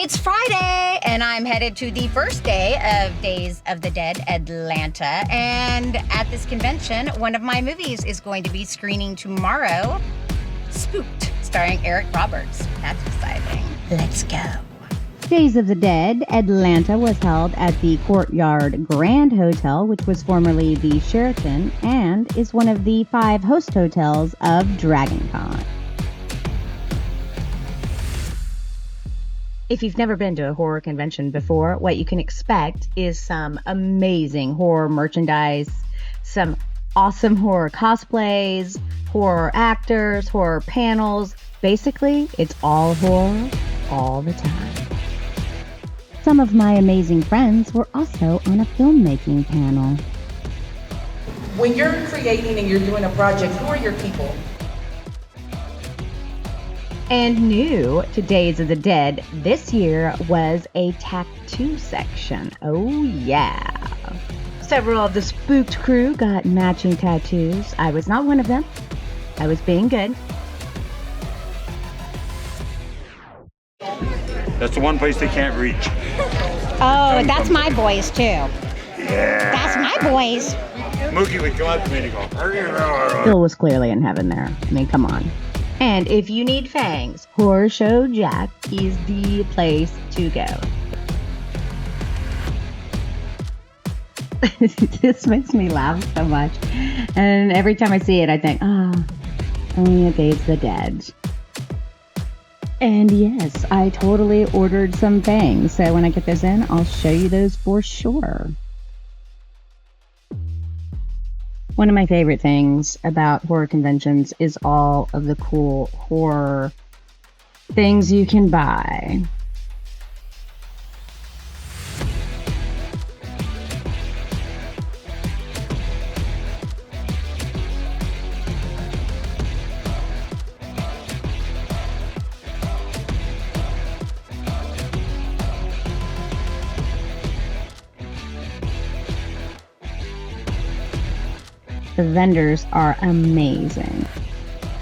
It's Friday, and I'm headed to the first day of Days of the Dead Atlanta. And at this convention, one of my movies is going to be screening tomorrow, Spooked, starring Eric Roberts. That's exciting. Let's go. Days of the Dead Atlanta was held at the Courtyard Grand Hotel, which was formerly the Sheraton, and is one of the 5 host hotels of DragonCon. If you've never been to a horror convention before, what you can expect is some amazing horror merchandise, some awesome horror cosplays, horror actors, horror panels. Basically, it's all horror all the time. Some of my amazing friends were also on a filmmaking panel. When you're creating and you're doing a project, who are your people? And new to Days of the Dead this year was a tattoo section. Oh yeah. Several of the Spooked crew got matching tattoos. I was not one of them. I was being good. That's the one place they can't reach. Oh, that's my boys, too. Yeah. That's my boys. Mookie would come up to me and go, Bill was clearly in heaven there. I mean, come on. And if you need fangs, Horror Show Jack is the place to go. This makes me laugh so much. And every time I see it, I think, only a Days of the Dead. And yes, I totally ordered some fangs. So when I get those in, I'll show you those for sure. One of my favorite things about horror conventions is all of the cool horror things you can buy. The vendors are amazing.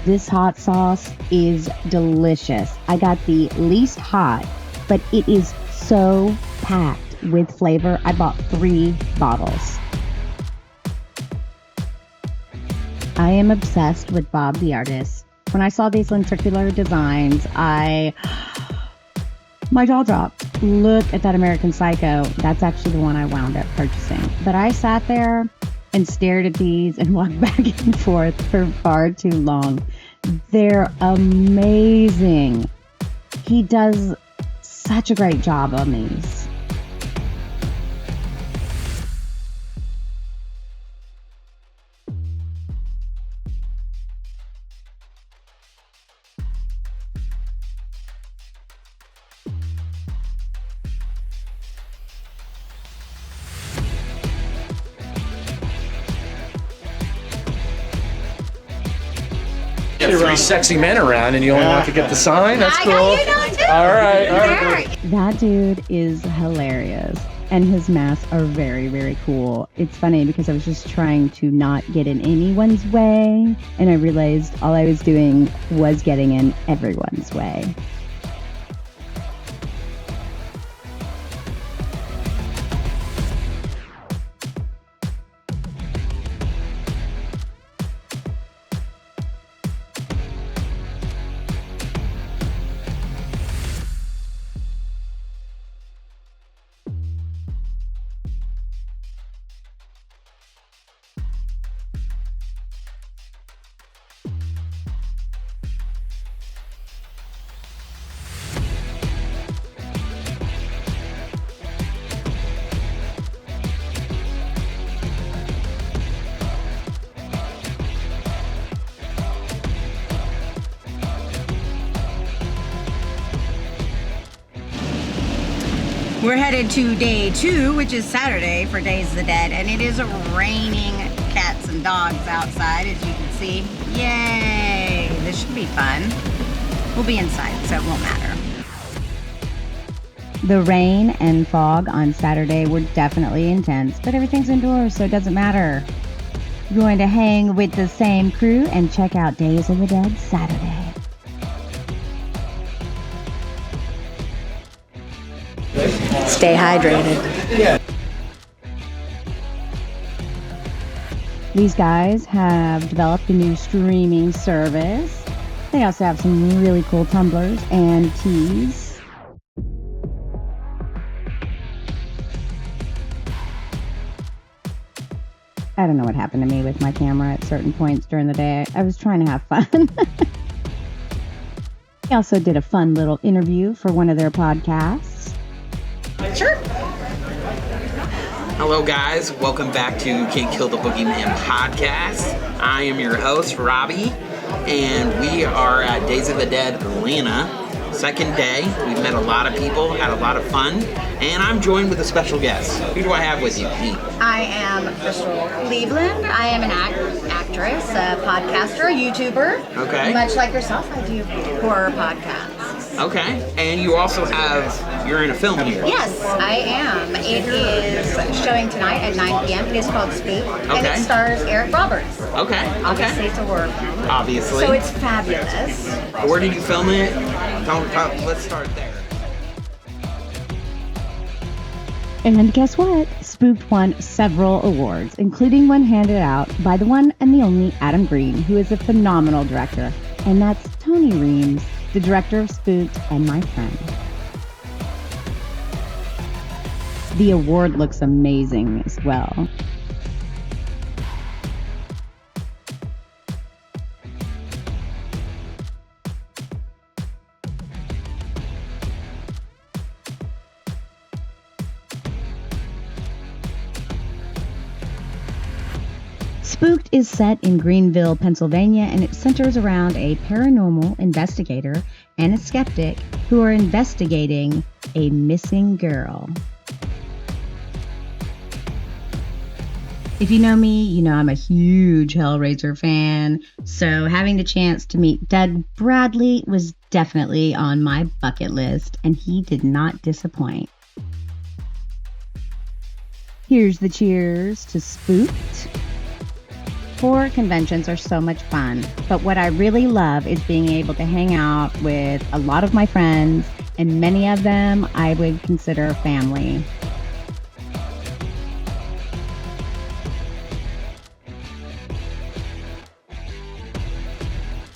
This hot sauce is delicious. I got the least hot, but it is so packed with flavor. I bought 3 bottles. I am obsessed with Bob the Artist. When I saw these lenticular designs, my jaw dropped. Look at that American Psycho. That's actually the one I wound up purchasing. But I sat there and stared at these and walked back and forth for far too long. They're amazing. He does such a great job on these. You have 3 sexy men around and you only want to get the sign? That's cool. All right. That dude is hilarious. And his masks are very, very cool. It's funny because I was just trying to not get in anyone's way. And I realized all I was doing was getting in everyone's way. We're headed to day 2, which is Saturday for Days of the Dead, and it is raining cats and dogs outside, as you can see. Yay! This should be fun. We'll be inside, so it won't matter. The rain and fog on Saturday were definitely intense, but everything's indoors, so it doesn't matter. You're going to hang with the same crew and check out Days of the Dead Saturday. stay hydrated. These guys have developed a new streaming service. They also have some really cool tumblers and teas. I don't know what happened to me with my camera at certain points during the day. I was trying to have fun. They also did a fun little interview for one of their podcasts. Sure. Hello guys, welcome back to Can't Kill the Boogeyman podcast. I am your host, Robbie, and we are at Days of the Dead Atlanta. Second day, we've met a lot of people, had a lot of fun, and I'm joined with a special guest. Who do I have with you, Pete? I am Crystal Cleveland. I am an actress, a podcaster, a YouTuber. Okay. Much like yourself, I do horror podcasts. Okay, and you also you're in a film here. Yes, I am. It is showing tonight at 9 p.m. It is called Spook, and it stars Eric Roberts. Okay. Obviously, it's a horror film. Obviously. So it's fabulous. Where did you film it? Let's start there. And guess what? Spooked won several awards, including one handed out by the one and the only Adam Green, who is a phenomenal director. And that's Tony Reams, the director of Spooked and my friend. The award looks amazing as well. Spooked is set in Greenville, Pennsylvania, and it centers around a paranormal investigator and a skeptic who are investigating a missing girl. If you know me, you know I'm a huge Hellraiser fan, so having the chance to meet Doug Bradley was definitely on my bucket list, and he did not disappoint. Here's the cheers to Spooked. Horror conventions are so much fun, but what I really love is being able to hang out with a lot of my friends, and many of them I would consider family.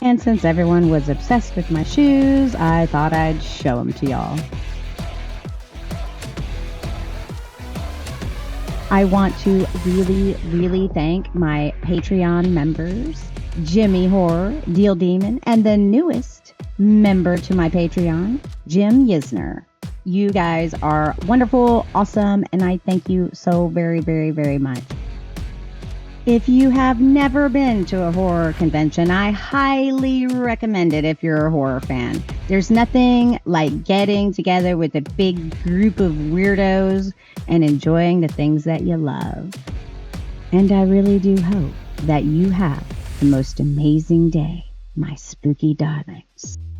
And since everyone was obsessed with my shoes, I thought I'd show them to y'all. I want to really thank my Patreon members, Jimmy Horror, Deal Demon, and the newest member to my Patreon, Jim Yisner. You guys are wonderful, awesome, and I thank you so very much. If you have never been to a horror convention, I highly recommend it if you're a horror fan. There's nothing like getting together with a big group of weirdos and enjoying the things that you love. And I really do hope that you have the most amazing day, my spooky darlings.